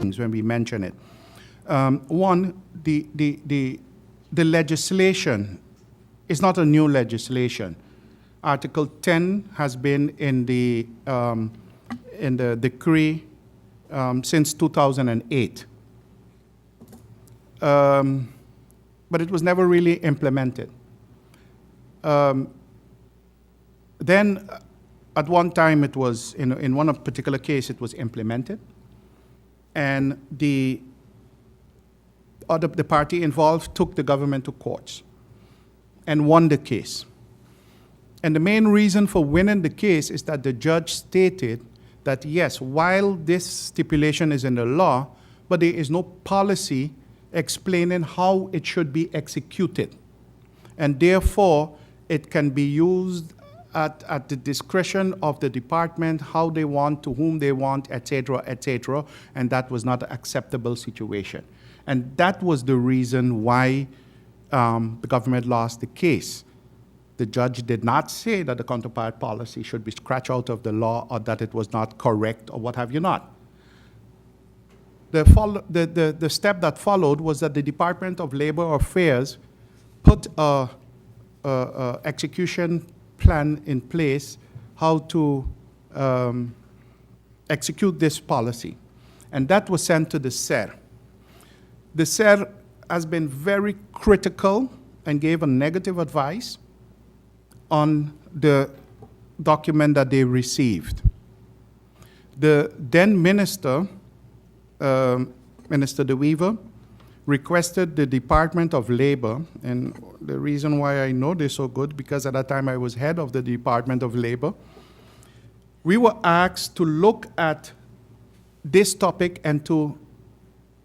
things when we mention it. One, the legislation is not a new legislation. Article 10 has been in the decree since 2008. But it was never really implemented. Then, at one time, it was, in one particular case, it was implemented. And the party involved took the government to courts and won the case. And the main reason for winning the case is that the judge stated that, yes, while this stipulation is in the law, but there is no policy explaining how it should be executed. And therefore, it can be used at the discretion of the department, how they want, to whom they want, et cetera, and that was not an acceptable situation. And that was the reason why the government lost the case. The judge did not say that the counterpart policy should be scratched out of the law or that it was not correct or what have you not. The step that followed was that the Department of Labor Affairs put a execution plan in place how to execute this policy. And that was sent to the SER. The SER has been very critical and gave a negative advice on the document that they received. The then minister, Minister De Wever, requested the Department of Labor, and the reason why I know this so good, because at that time I was head of the Department of Labor, we were asked to look at this topic and to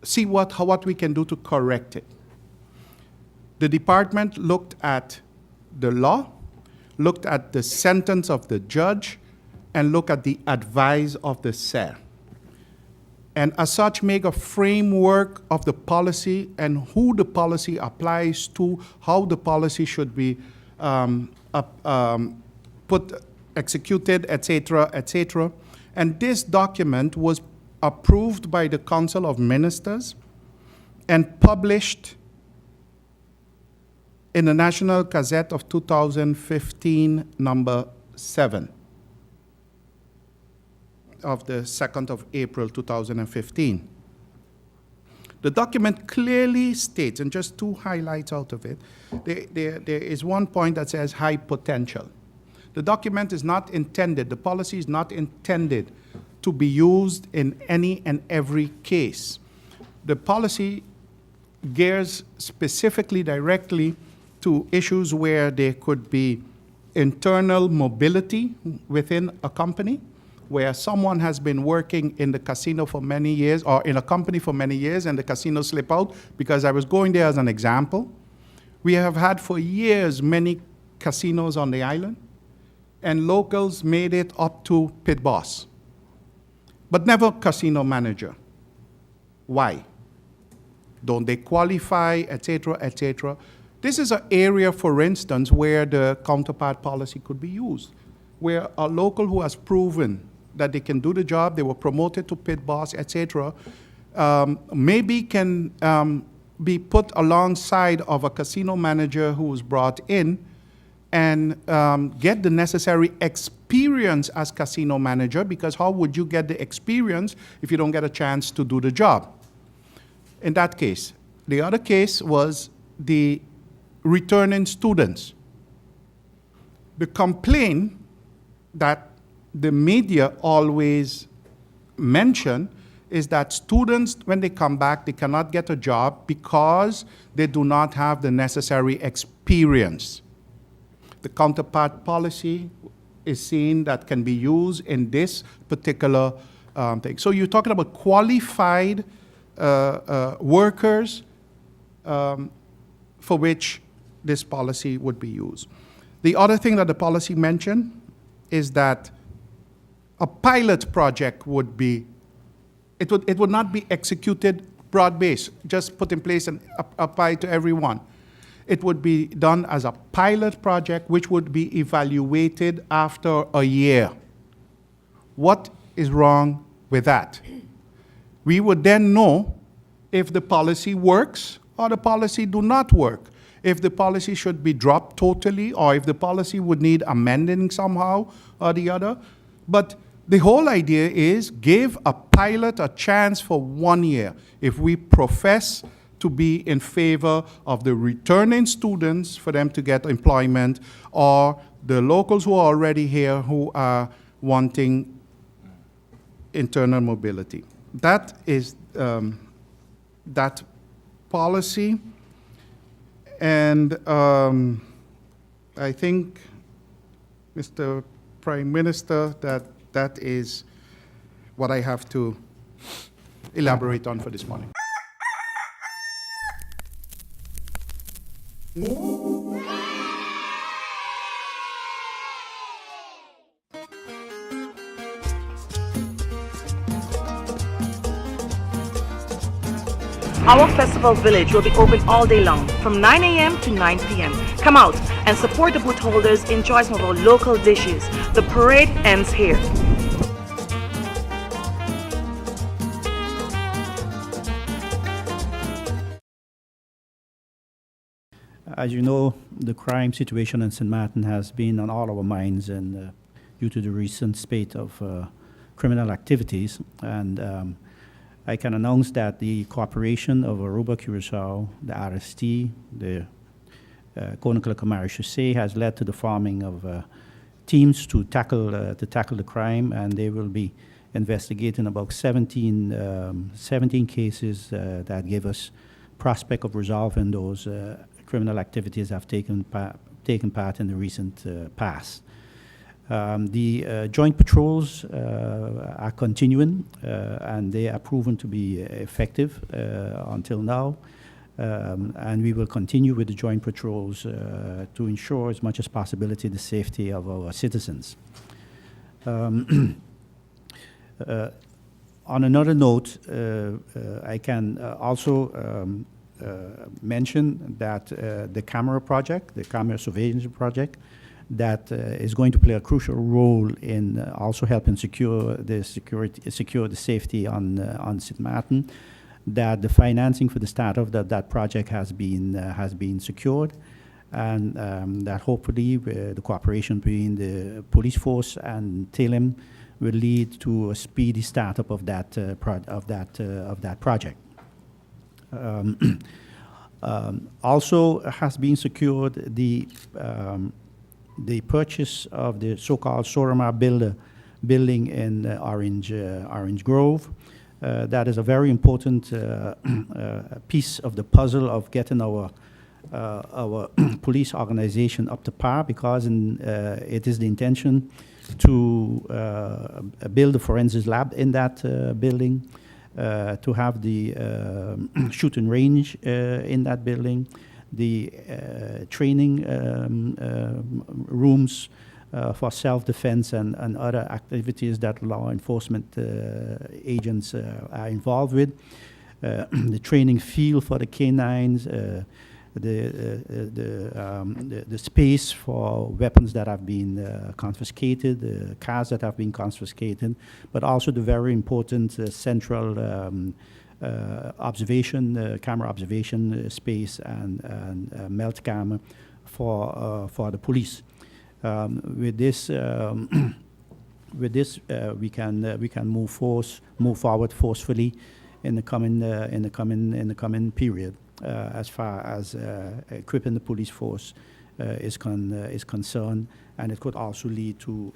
see what we can do to correct it. The department looked at the law, looked at the sentence of the judge, and looked at the advice of the SER. And as such, make a framework of the policy and who the policy applies to, how the policy should be executed, et cetera. And this document was approved by the Council of Ministers and published in the National Gazette of 2015, number 7. Of the 2nd of April 2015. The document clearly states, and just two highlights out of it, there is one point that says high potential. The document is not intended, the policy is not intended to be used in any and every case. The policy gears specifically directly to issues where there could be internal mobility within a company, where someone has been working in the casino for many years or in a company for many years and the casino slip out, because I was going there as an example. We have had for years many casinos on the island, and locals made it up to pit boss, but never casino manager. Why? Don't they qualify, et cetera? This is an area, for instance, where the counterpart policy could be used, where a local who has proven that they can do the job, they were promoted to pit boss, et cetera, maybe can be put alongside of a casino manager who was brought in and get the necessary experience as casino manager, because how would you get the experience if you don't get a chance to do the job? In that case. The other case was the returning students. The complaint that the media always mention is that students, when they come back, they cannot get a job because they do not have the necessary experience. The counterpart policy is seen that can be used in this particular thing. So you're talking about qualified workers for which this policy would be used. The other thing that the policy mentioned is that a pilot project would be, it would not be executed broad-based, just put in place and apply to everyone. It would be done as a pilot project which would be evaluated after a year. What is wrong with that? We would then know if the policy works or the policy do not work, if the policy should be dropped totally or if the policy would need amending somehow or the other. But the whole idea is give a pilot a chance for 1 year. If we profess to be in favor of the returning students for them to get employment, or the locals who are already here who are wanting internal mobility. That is that policy. And I think, Mr. Prime Minister, that is what I have to elaborate on for this morning. Our festival village will be open all day long from 9 a.m. to 9 p.m. Come out and support the booth holders, enjoy some of our local dishes. The parade ends here. As you know, the crime situation in St. Martin has been on all our minds, and due to the recent spate of criminal activities. And I can announce that the cooperation of Aruba Curaçao, the RST, the Koninklijke Marechaussee has led to the forming of teams to tackle the crime, and they will be investigating about 17 cases that give us prospect of resolving those criminal activities that have taken part in the recent past. The joint patrols are continuing, and they are proven to be effective until now. And we will continue with the joint patrols to ensure as much as possibility the safety of our citizens. On another note, I can also mention that the camera project, the camera surveillance project, that is going to play a crucial role in also helping secure the safety on St. Martin. That the financing for the start of that project has been secured, and that hopefully the cooperation between the police force and TALIM will lead to a speedy startup of that project. Also has been secured the purchase of the so-called Sorama building in Orange Grove. That is a very important piece of the puzzle of getting our police organization up to par, because it is the intention to build a forensics lab in that building, to have the shooting range in that building, the training rooms for self-defense and other activities that law enforcement agents are involved with, the training field for the canines, the space for weapons that have been confiscated, the cars that have been confiscated, but also the very important central camera observation space and melt camera for the police. With this, we can move forward forcefully in the coming period, as far as equipping the police force is concerned, and it could also lead to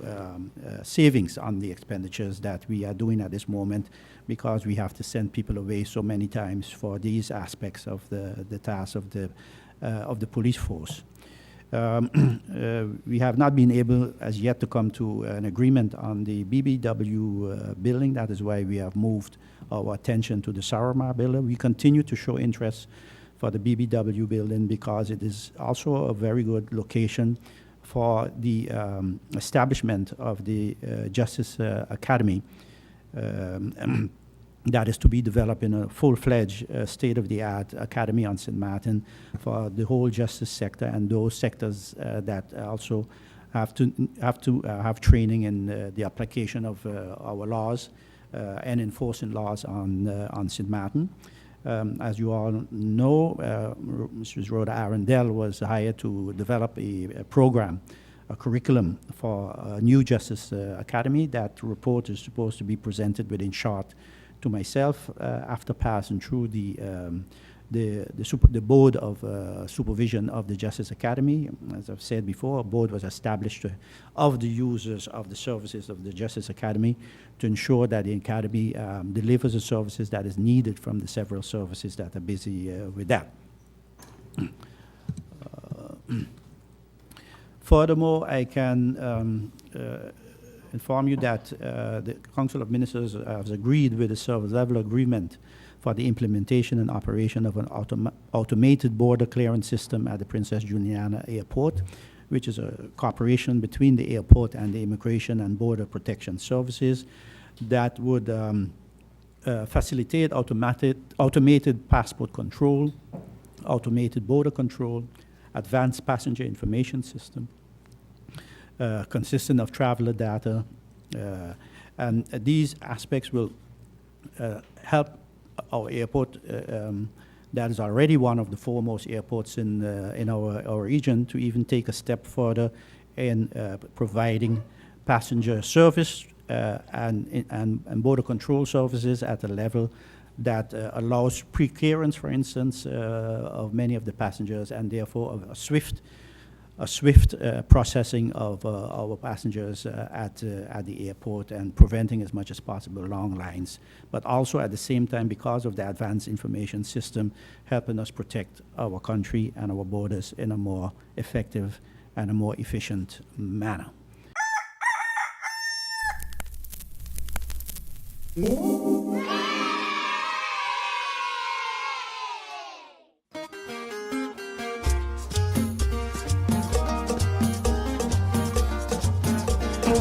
savings on the expenditures that we are doing at this moment, because we have to send people away so many times for these aspects of the task of the police force. We have not been able as yet to come to an agreement on the BBW building. That is why we have moved our attention to the Sorama building. We continue to show interest for the BBW building because it is also a very good location for the establishment of the Justice Academy. That is to be developed in a full-fledged, state-of-the-art academy on St. Martin for the whole justice sector and those sectors that also have to have training in the application of our laws, and enforcing laws on St. Martin. As you all know, Mrs. Rhoda Arundel was hired to develop a program, a curriculum for a new Justice Academy. That report is supposed to be presented within short to myself after passing through the Board of Supervision of the Justice Academy. As I've said before, a board was established of the users of the services of the Justice Academy to ensure that the Academy delivers the services that is needed from the several services that are busy with that. Furthermore, I can inform you that the Council of Ministers has agreed with the service level agreement for the implementation and operation of an automated border clearance system at the Princess Juliana Airport, which is a cooperation between the airport and the Immigration and Border Protection Services that would facilitate automated passport control, automated border control, advanced passenger information system, consisting of traveler data, and these aspects will help our airport, that is already one of the foremost airports in our region, to even take a step further in providing passenger service and border control services at a level that allows pre-clearance, for instance, of many of the passengers, and therefore a swift processing of our passengers at the airport, and preventing as much as possible long lines. But also at the same time, because of the advanced information system, helping us protect our country and our borders in a more effective and a more efficient manner.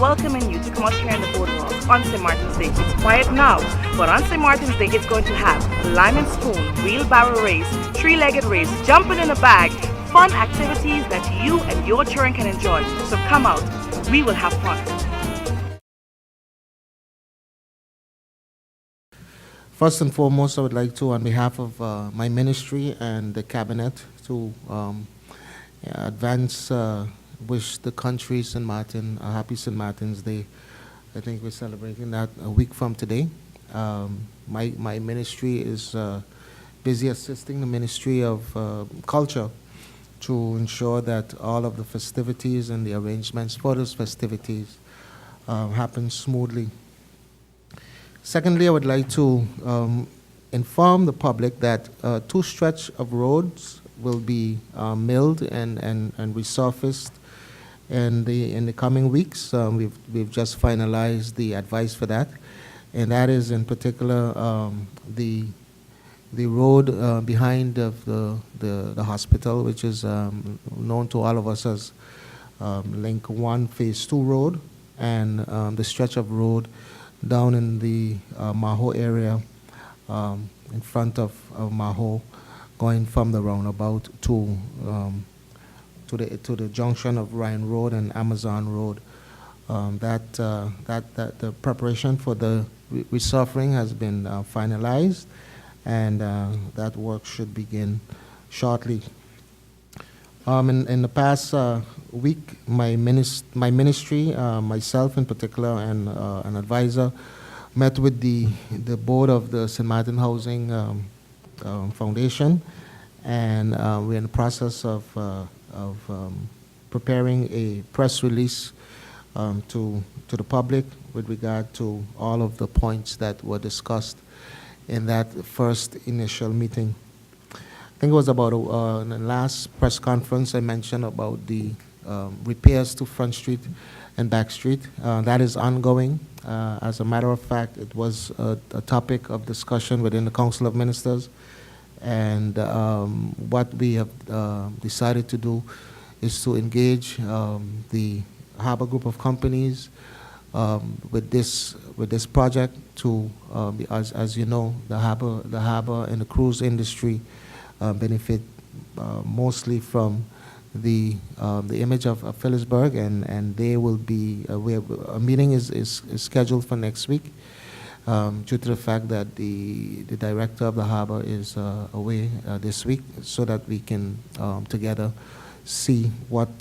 Welcoming you to come out here in the boardwalk on St. Martin's Day. It's quiet now, but on St. Martin's Day it's going to have lime and spoon, wheelbarrow race, three-legged race, jumping in a bag, fun activities that you and your children can enjoy. So come out, we will have fun. First and foremost, I would like to, on behalf of my ministry and the cabinet, to advance wish the country, St. Martin, a happy St. Martin's Day. I think we're celebrating that a week from today. My ministry is busy assisting the Ministry of Culture to ensure that all of the festivities and the arrangements for those festivities happen smoothly. Secondly, I would like to inform the public that two stretch of roads will be milled and resurfaced in the coming weeks. We've just finalized the advice for that, and that is in particular the road behind the hospital, which is known to all of us as Link 1 Phase 2 Road, and the stretch of road down in the Maho area, in front of Maho, going from the roundabout to the junction of Ryan Road and Amazon Road. That the preparation for the resurfacing has been finalized, and that work should begin shortly. In the past week, my ministry, myself in particular, and an advisor, met with the board of the St. Martin Housing Foundation, and we're in the process of preparing a press release to the public with regard to all of the points that were discussed in that first initial meeting. I think it was about in the last press conference I mentioned about the repairs to Front Street and Back Street. That is ongoing. As a matter of fact, it was a topic of discussion within the Council of Ministers, and what we have decided to do is to engage the Harbour Group of companies with this project to, as you know, the harbour and the cruise industry benefit mostly from the image of Phillipsburg, and they will be, a meeting is scheduled for next week, due to the fact that the director of the harbor is away this week, so that we can together see what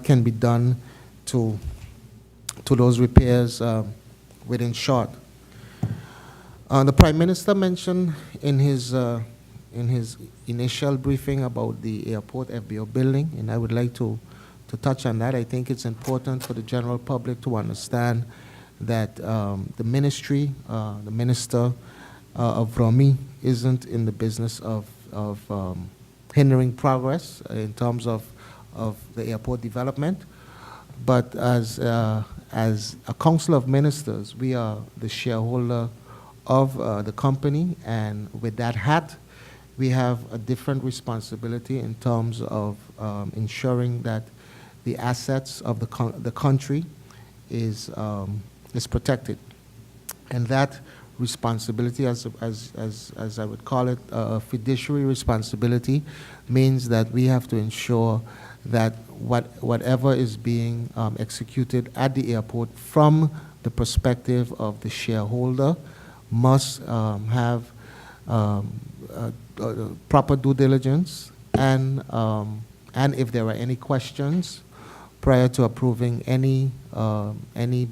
can be done to those repairs within short. The Prime Minister mentioned in his initial briefing about the airport FBO building, and I would like to touch on that. I think it's important for the general public to understand that the ministry, the Minister of Romy, isn't in the business of hindering progress in terms of the airport development. But as a council of ministers, we are the shareholder of the company, and with that hat, we have a different responsibility in terms of ensuring that the assets of the country is protected. And that responsibility, as I would call it, a fiduciary responsibility, means that we have to ensure that whatever is being executed at the airport from the perspective of the shareholder must have proper due diligence, and if there are any questions prior to approving any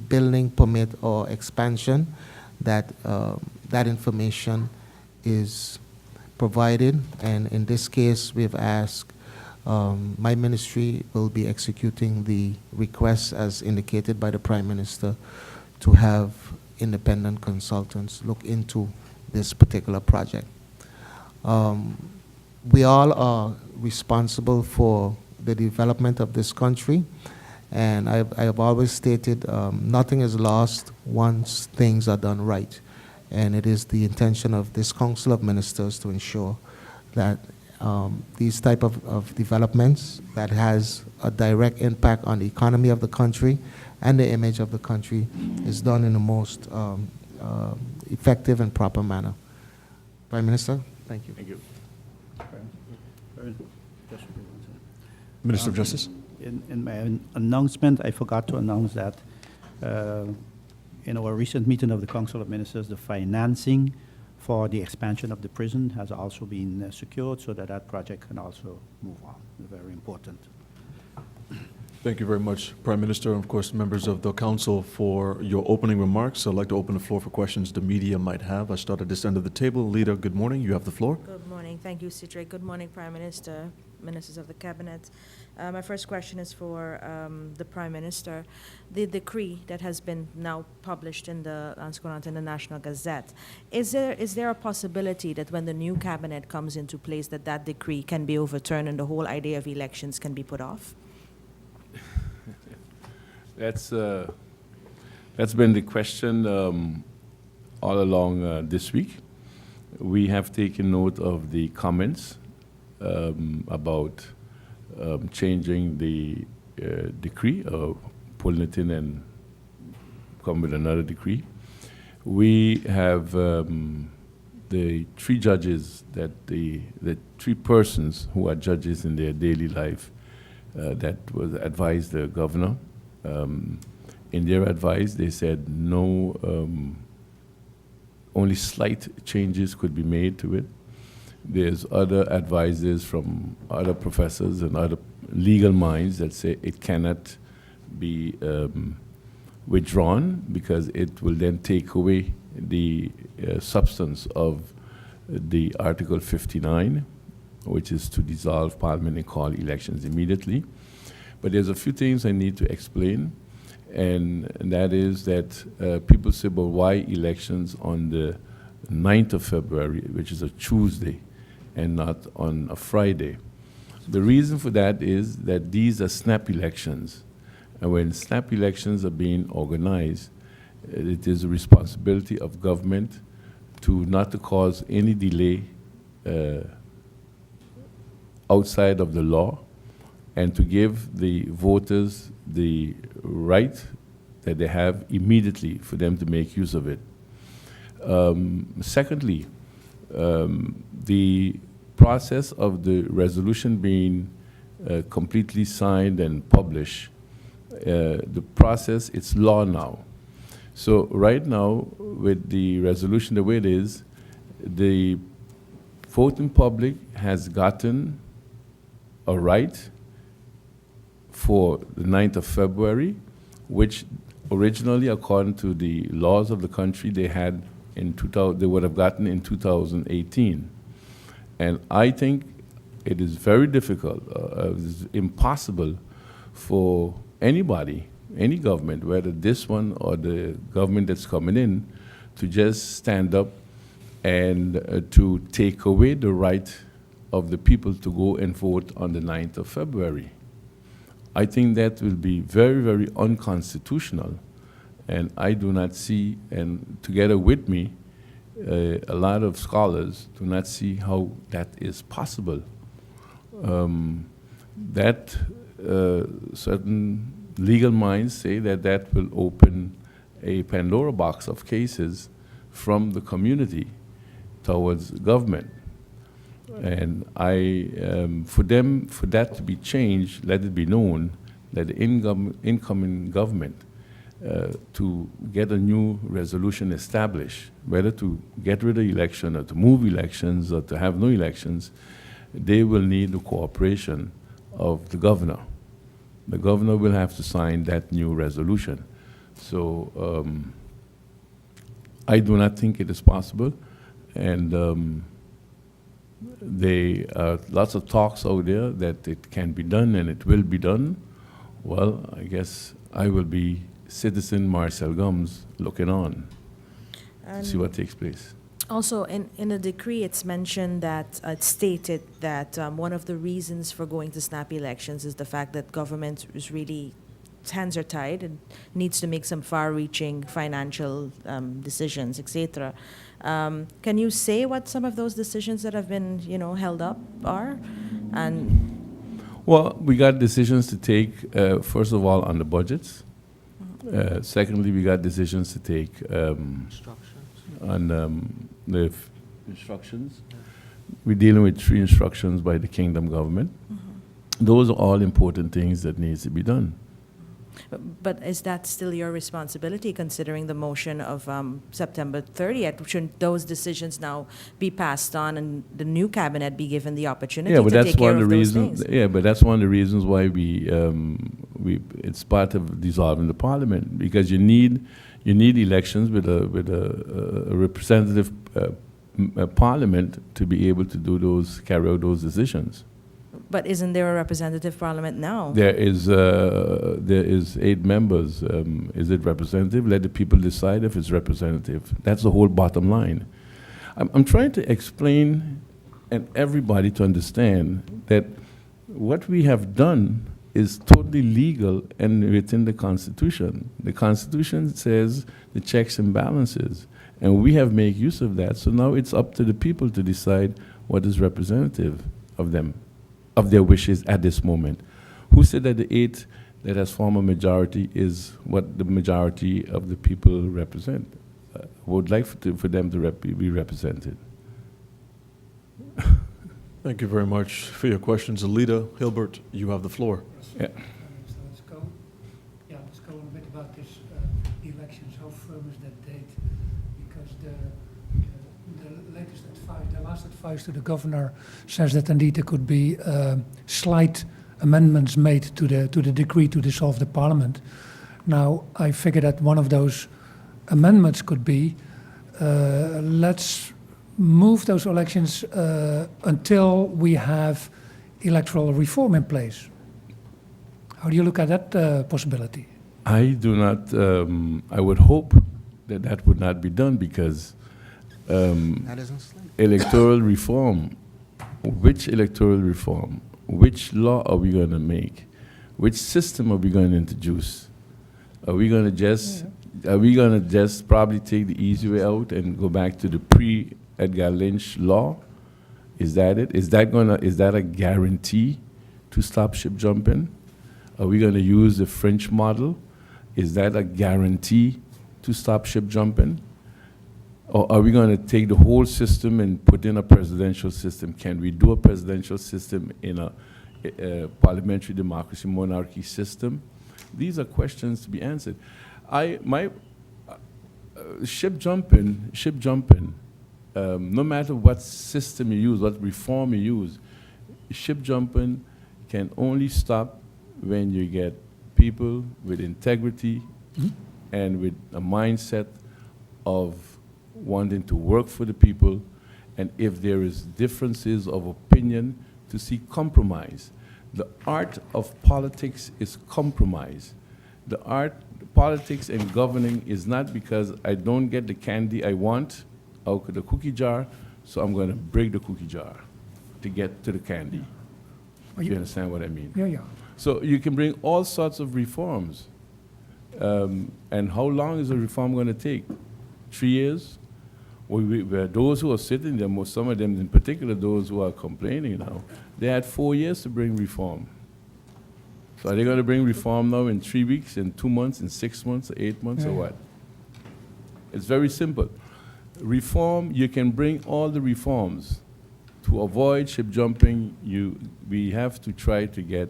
building permit or expansion, that information is provided. And in this case, we've asked, my ministry will be executing the request as indicated by the Prime Minister to have independent consultants look into this particular project. We all are responsible for the development of this country, and I have always stated nothing is lost once things are done right, and it is the intention of this Council of Ministers to ensure that these type of developments that has a direct impact on the economy of the country and the image of the country is done in the most effective and proper manner. Prime Minister, thank you. Thank you. Just one second. Minister of Justice. In my announcement, I forgot to announce that in our recent meeting of the Council of Ministers, the financing for the expansion of the prison has also been secured, so that project can also move on. Very important. Thank you very much, Prime Minister, and of course, members of the Council, for your opening remarks. I'd like to open the floor for questions the media might have. I start at this end of the table. Leader, good morning. You have the floor. Good morning. Thank you, Cedric. Good morning, Prime Minister, ministers of the Cabinet. My first question is for the Prime Minister. The decree that has been now published in the National Gazette, is there a possibility that when the new cabinet comes into place that decree can be overturned and the whole idea of elections can be put off? That's been the question all along this week. We have taken note of the comments about changing the decree, pulling it in and come with another decree. We have the three judges, the three persons who are judges in their daily life that was advised the governor. In their advice, they said no, only slight changes could be made to it. There's other advices from other professors and other legal minds that say it cannot be withdrawn because it will then take away the substance of the Article 59, which is to dissolve Parliament and call elections immediately. But there's a few things I need to explain, and that is that people say, well, why elections on the 9th of February, which is a Tuesday, and not on a Friday? The reason for that is that these are snap elections, and when snap elections are being organized, it is the responsibility of government not to cause any delay outside of the law, and to give the voters the right that they have immediately for them to make use of it. Secondly, the process of the resolution being completely signed and published, the process, it's law now. So right now, with the resolution the way it is, the voting public has gotten a right for the 9th of February, which originally, according to the laws of the country, they had in 2000, they would have gotten in 2018. And I think it is very difficult, it's impossible for anybody, any government, whether this one or the government that's coming in, to just stand up and to take away the right of the people to go and vote on the 9th of February. I think that will be very, very unconstitutional. And I do not see, and together with me, a lot of scholars do not see how that is possible. Certain legal minds say that that will open a Pandora box of cases from the community towards government. And for that to be changed, let it be known that the incoming government to get a new resolution established, whether to get rid of election or to move elections or to have no elections, they will need the cooperation of the governor. The governor will have to sign that new resolution. So I do not think it is possible. And there are lots of talks out there that it can be done and it will be done. Well, I guess I will be citizen Marcel Gums looking on to see what takes place. Also, in the decree, it's mentioned that, it's stated that one of the reasons for going to snap elections is the fact that government is really, its hands are tied and needs to make some far-reaching financial decisions, etc. Can you say what some of those decisions that have been, held up are? And well, we got decisions to take, first of all, on the budgets. Secondly, we got decisions to take on the instructions. We're dealing with 3 instructions by the Kingdom government. Those are all important things that needs to be done. But is that still your responsibility, considering the motion of September 30th? Shouldn't those decisions now be passed on and the new cabinet be given the opportunity to take care of those things? Yeah, but that's one of the reasons why it's part of dissolving the parliament, because you need elections with a representative parliament to be able to carry out those decisions. But isn't there a representative parliament now? There is 8 members. Is it representative? Let the people decide if it's representative. That's the whole bottom line. I'm trying to explain and everybody to understand that what we have done is totally legal and within the Constitution. The Constitution says the checks and balances, and we have made use of that. So now it's up to the people to decide what is representative of them, of their wishes at this moment. Who said that the 8 that has formed a majority is what the majority of the people represent? Would like for them to be represented. Thank you very much for your questions. Alida Hilbert, you have the floor. Yeah. Let's go on a bit about this elections. How firm is that date? Because the latest advice, the last advice to the governor says that indeed there could be slight amendments made to the decree to dissolve the parliament. Now, I figure that one of those amendments could be let's move those elections until we have electoral reform in place. How do you look at that possibility? I do not, I would hope that that would not be done, because That isn't slight. electoral reform, which electoral reform? Which law are we going to make? Which system are we going to introduce? Are we going to just probably take the easy way out and go back to the pre-Edgar Lynch law? Is that it? Is that a guarantee to stop ship jumping? Are we going to use the French model? Is that a guarantee to stop ship jumping? Or are we going to take the whole system and put in a presidential system? Can we do a presidential system in a parliamentary democracy monarchy system? These are questions to be answered. ship jumping, no matter what system you use, what reform you use, ship jumping can only stop when you get people with integrity and with a mindset of wanting to work for the people, and if there is differences of opinion, to seek compromise. The art of politics is compromise. The art, politics and governing is not because I don't get the candy I want out of the cookie jar, so I'm going to break the cookie jar to get to the candy. Well, You understand what I mean? Yeah, yeah. So you can bring all sorts of reforms. And how long is a reform going to take? 3 years? Where those who are sitting there, some of them in particular, those who are complaining now, they had 4 years to bring reform. So are they going to bring reform now in 3 weeks, in 2 months, in 6 months, or 8 months, or Yeah. what? It's very simple. Reform, you can bring all the reforms. To avoid ship jumping, we have to try to get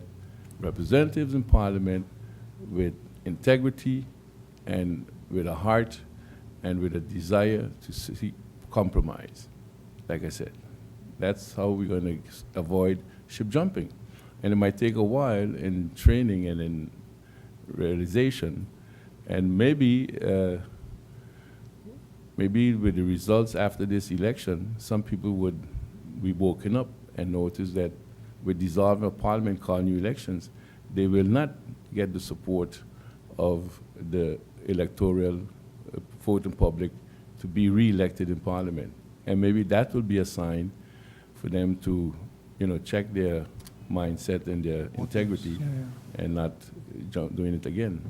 representatives in Parliament with integrity and with a heart and with a desire to seek compromise. Like I said, that's how we're going to avoid ship jumping. And it might take a while in training and in realization, and maybe with the results after this election, some people would be woken up and notice that with dissolving of Parliament, call new elections, they will not get the support of the electoral voting public to be re-elected in Parliament. And maybe that will be a sign for them to, check their mindset and their integrity Yeah, yeah. and not doing it again.